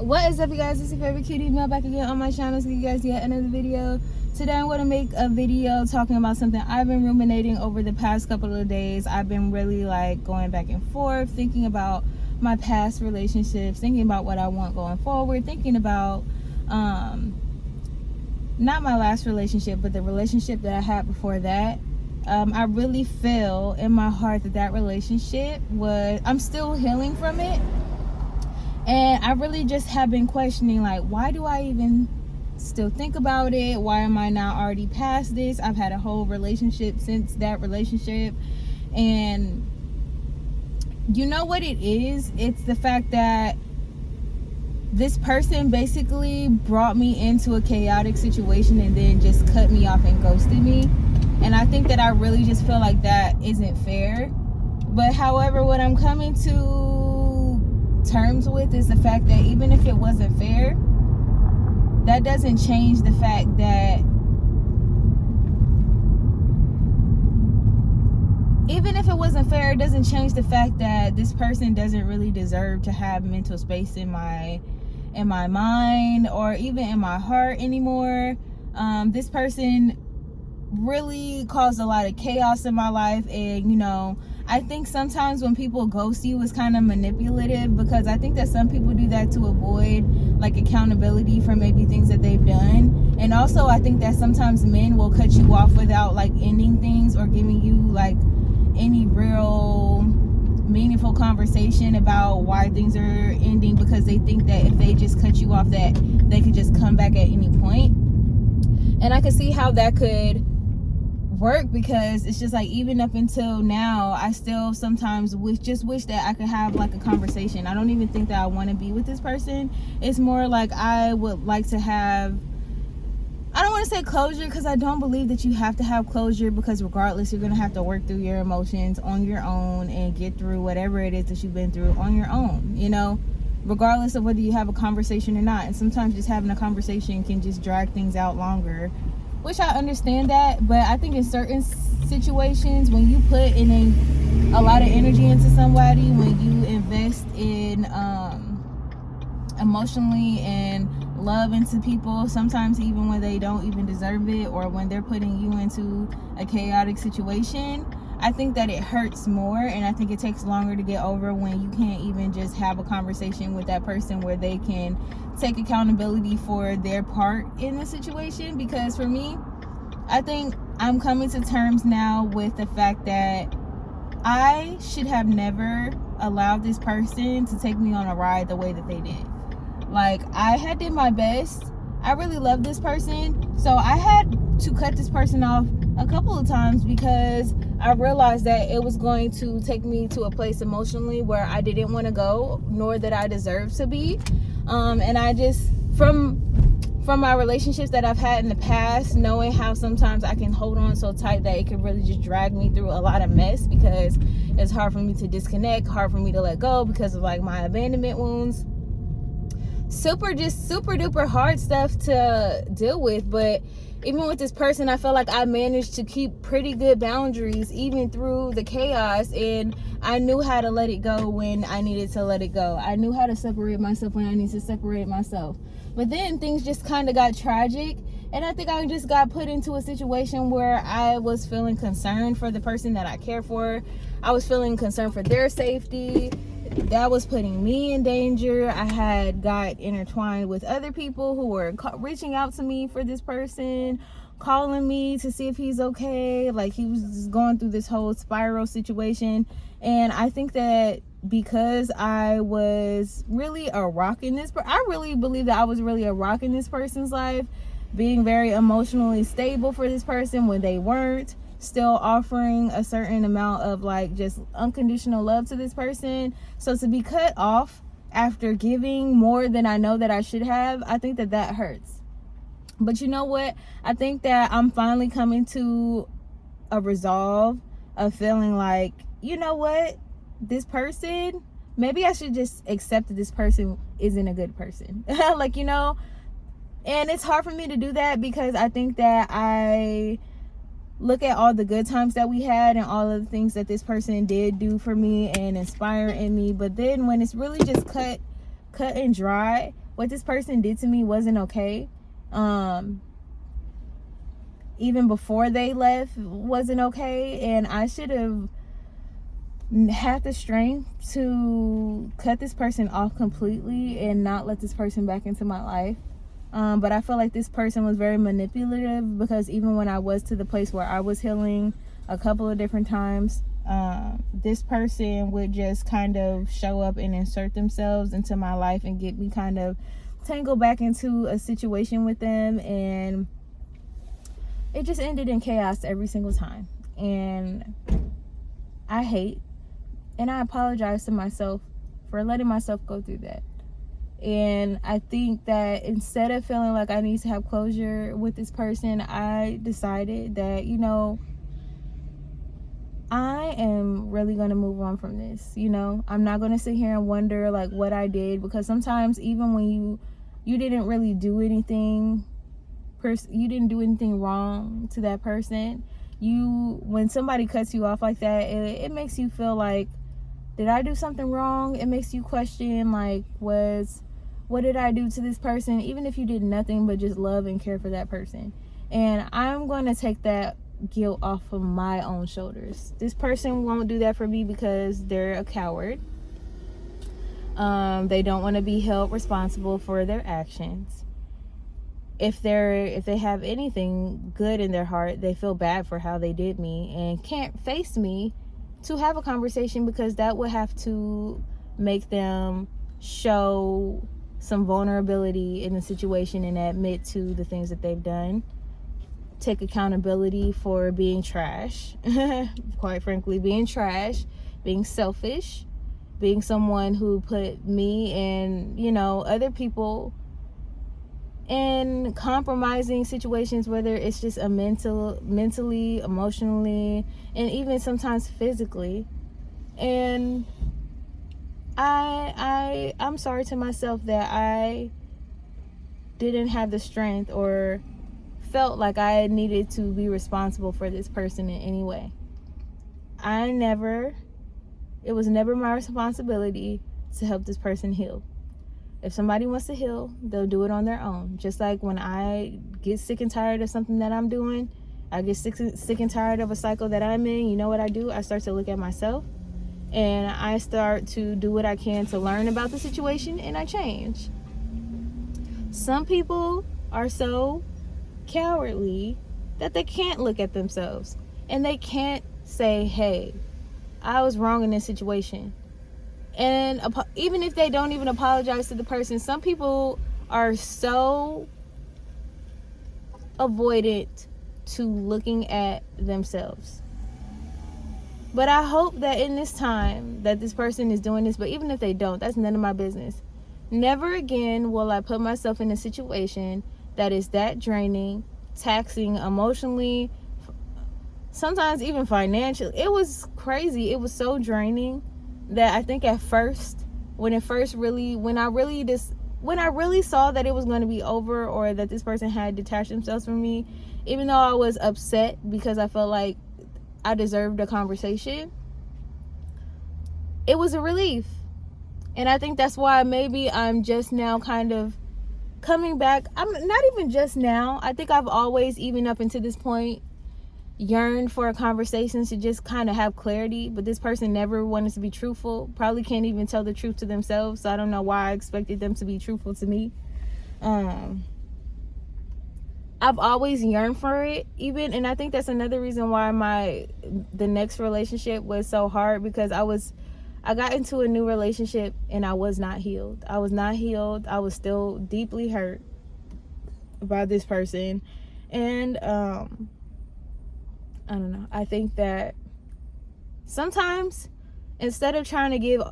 What is up, you guys? It's your favorite cutie Mel back again on my channel to give you guys yet another video. Today I'm going to make a video talking about something I've been ruminating over the past couple of days. I've been really going back and forth, thinking about my past relationships, thinking about what I want going forward, thinking about not my last relationship, but the relationship that I had before that. I really feel in my heart that relationship I'm still healing from it. And I really just have been questioning, why do I even still think about it? Why am I not already past this? I've had a whole relationship since that relationship. And you know what it is? It's the fact that this person basically brought me into a chaotic situation and then just cut me off and ghosted me. And I think that I really just feel like that isn't fair. But however, what I'm coming to terms with is the fact that even if it wasn't fair, that doesn't change the fact that it doesn't change the fact that this person doesn't really deserve to have mental space in my mind or even in my heart anymore. This person really caused a lot of chaos in my life, and I think sometimes when people ghost you, it's kind of manipulative, because I think that some people do that to avoid accountability for maybe things that they've done. And also I think that sometimes men will cut you off without ending things or giving you any real meaningful conversation about why things are ending, because they think that if they just cut you off, that they could just come back at any point. And I can see how that could work, because it's just even up until now, I still sometimes wish that I could have a conversation. I don't even think that I want to be with this person. It's more I would like to have, I don't want to say closure, because I don't believe that you have to have closure, because regardless, you're going to have to work through your emotions on your own and get through whatever it is that you've been through on your own, regardless of whether you have a conversation or not. And sometimes just having a conversation can just drag things out longer, which I understand that. But I think in certain situations, when you put in a lot of energy into somebody, when you invest in emotionally and love into people, sometimes even when they don't even deserve it, or when they're putting you into a chaotic situation, I think that it hurts more. And I think it takes longer to get over when you can't even just have a conversation with that person where they can take accountability for their part in the situation. Because for me, I think I'm coming to terms now with the fact that I should have never allowed this person to take me on a ride the way that they did. I had did my best. I really love this person, so I had to cut this person off a couple of times, because I realized that it was going to take me to a place emotionally where I didn't want to go, nor that I deserved to be. And I just, from my relationships that I've had in the past, knowing how sometimes I can hold on so tight that it can really just drag me through a lot of mess, because it's hard for me to disconnect, hard for me to let go because of my abandonment wounds. Super duper hard stuff to deal with. But even with this person, I feel like I managed to keep pretty good boundaries even through the chaos, and I knew how to let it go when I needed to let it go. I knew how to separate myself when I needed to separate myself. But then things just kind of got tragic, and I think I just got put into a situation where I was feeling concerned for the person that I care for. I was feeling concerned for their safety. That was putting me in danger. I had got intertwined with other people who were reaching out to me for this person, calling me to see if he's okay. He was just going through this whole spiral situation. And I think that because I was really a rock in this, I really believe that I was really a rock in this person's life, being very emotionally stable for this person when they weren't, still offering a certain amount of just unconditional love to this person. So to be cut off after giving more than I know that I should have, I think that hurts. But you know what? I think that I'm finally coming to a resolve of feeling you know what? This person, maybe I should just accept that this person isn't a good person. And it's hard for me to do that, because I think that I look at all the good times that we had and all of the things that this person did do for me and inspire in me. But then when it's really just cut and dry, what this person did to me wasn't okay. Even before they left wasn't okay, and I should have had the strength to cut this person off completely and not let this person back into my life. But I feel like this person was very manipulative, because even when I was to the place where I was healing a couple of different times, this person would just kind of show up and insert themselves into my life and get me kind of tangled back into a situation with them, and it just ended in chaos every single time. And I hate, and I apologize to myself for letting myself go through that. And I think that instead of feeling like I need to have closure with this person, I decided that, you know, I am really going to move on from this. You know, I'm not going to sit here and wonder like what I did, because sometimes even when you didn't really do anything, you didn't do anything wrong to that person, when somebody cuts you off like that, it makes you feel like, did I do something wrong? It makes you question, like, what did I do to this person? Even if you did nothing but just love and care for that person. And I'm going to take that guilt off of my own shoulders. This person won't do that for me because they're a coward. They don't want to be held responsible for their actions. If they have anything good in their heart, they feel bad for how they did me and can't face me to have a conversation, because that would have to make them show some vulnerability in the situation and admit to the things that they've done. Take accountability for being trash. Quite frankly, being trash, being selfish, being someone who put me and, you know, other people in compromising situations, whether it's just mentally, emotionally, and even sometimes physically. And I'm sorry to myself that I didn't have the strength or felt like I needed to be responsible for this person in any way. It was never my responsibility to help this person heal. If somebody wants to heal, they'll do it on their own. Just like when I get sick and tired of something that I'm doing, I get sick and tired of a cycle that I'm in, you know what I do? I start to look at myself, and I start to do what I can to learn about the situation, and I change. Some people are so cowardly that they can't look at themselves, and they can't say, hey, I was wrong in this situation. And even if they don't even apologize to the person, some people are so avoidant to looking at themselves. But I hope that in this time that this person is doing this, but even if they don't, that's none of my business. Never again will I put myself in a situation that is that draining, taxing emotionally, sometimes even financially. It was crazy. It was so draining that I think at first, when I really saw that it was going to be over, or that this person had detached themselves from me, even though I was upset because I felt like I deserved a conversation, it was a relief. And I think that's why maybe I'm just now kind of coming back. I'm not even just now. I think I've always, even up until this point, yearned for a conversation to just kind of have clarity, but this person never wanted to be truthful. Probably can't even tell the truth to themselves, so I don't know why I expected them to be truthful to me. I've always yearned for it, even, and I think that's another reason why the next relationship was so hard, because I got into a new relationship and I was not healed. I was still deeply hurt by this person. And I don't know. I think that sometimes, instead of trying to give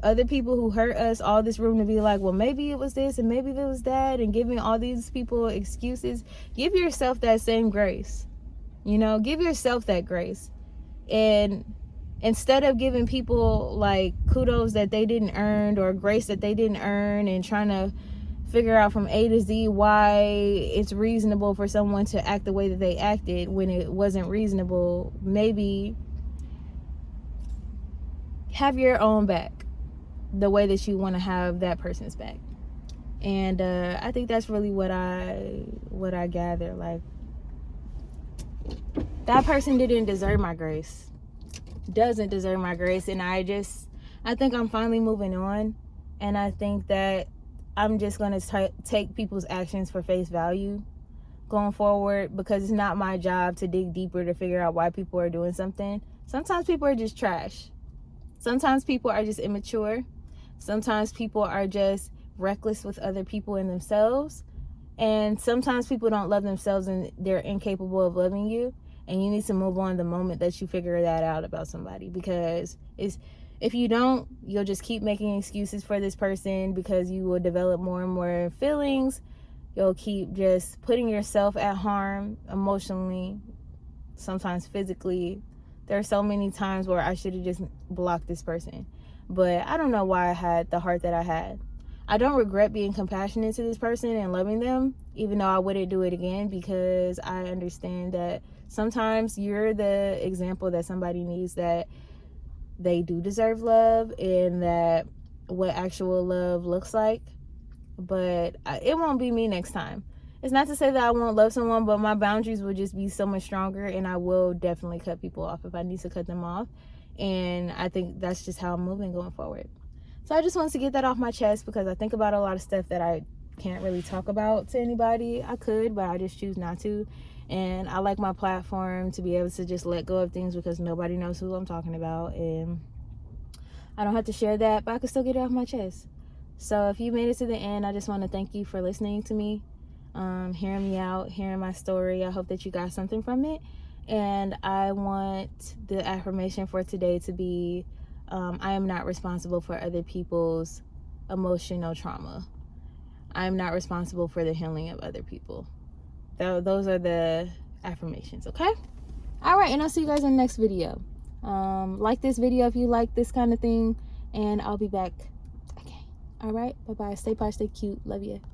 other people who hurt us all this room to be like, well, maybe it was this and maybe it was that, and giving all these people excuses, give yourself that same grace. You know, give yourself that grace. And instead of giving people like kudos that they didn't earn, or grace that they didn't earn, and trying to figure out from A to Z why it's reasonable for someone to act the way that they acted when it wasn't reasonable, maybe have your own back the way that you want to have that person's back. And I think that's really what I gather. Like, that person didn't deserve my grace, doesn't deserve my grace. And I think I'm finally moving on. And I think that I'm just going to take people's actions for face value going forward, because it's not my job to dig deeper to figure out why people are doing something. Sometimes people are just trash. Sometimes people are just immature. Sometimes people are just reckless with other people and themselves. And sometimes people don't love themselves and they're incapable of loving you. And you need to move on the moment that you figure that out about somebody, because if you don't, you'll just keep making excuses for this person, because you will develop more and more feelings. You'll keep just putting yourself at harm emotionally, sometimes physically. There are so many times where I should have just blocked this person, but I don't know why I had the heart that I had. I don't regret being compassionate to this person and loving them, even though I wouldn't do it again, because I understand that sometimes you're the example that somebody needs, that they do deserve love and that what actual love looks like. But it won't be me next time. It's not to say that I won't love someone, but my boundaries will just be so much stronger, and I will definitely cut people off if I need to cut them off. And I think that's just how I'm moving going forward. So I just wanted to get that off my chest, because I think about a lot of stuff that I can't really talk about to anybody. I could, but I just choose not to. And I like my platform to be able to just let go of things, because nobody knows who I'm talking about. And I don't have to share that, but I can still get it off my chest. So if you made it to the end, I just want to thank you for listening to me, hearing me out, hearing my story. I hope that you got something from it. And I want the affirmation for today to be, I am not responsible for other people's emotional trauma. I am not responsible for the healing of other people. Those are the affirmations, okay? All right, and I'll see you guys in the next video. Like this video if you like this kind of thing, and I'll be back. All right, bye-bye. Stay posh, stay cute. Love you.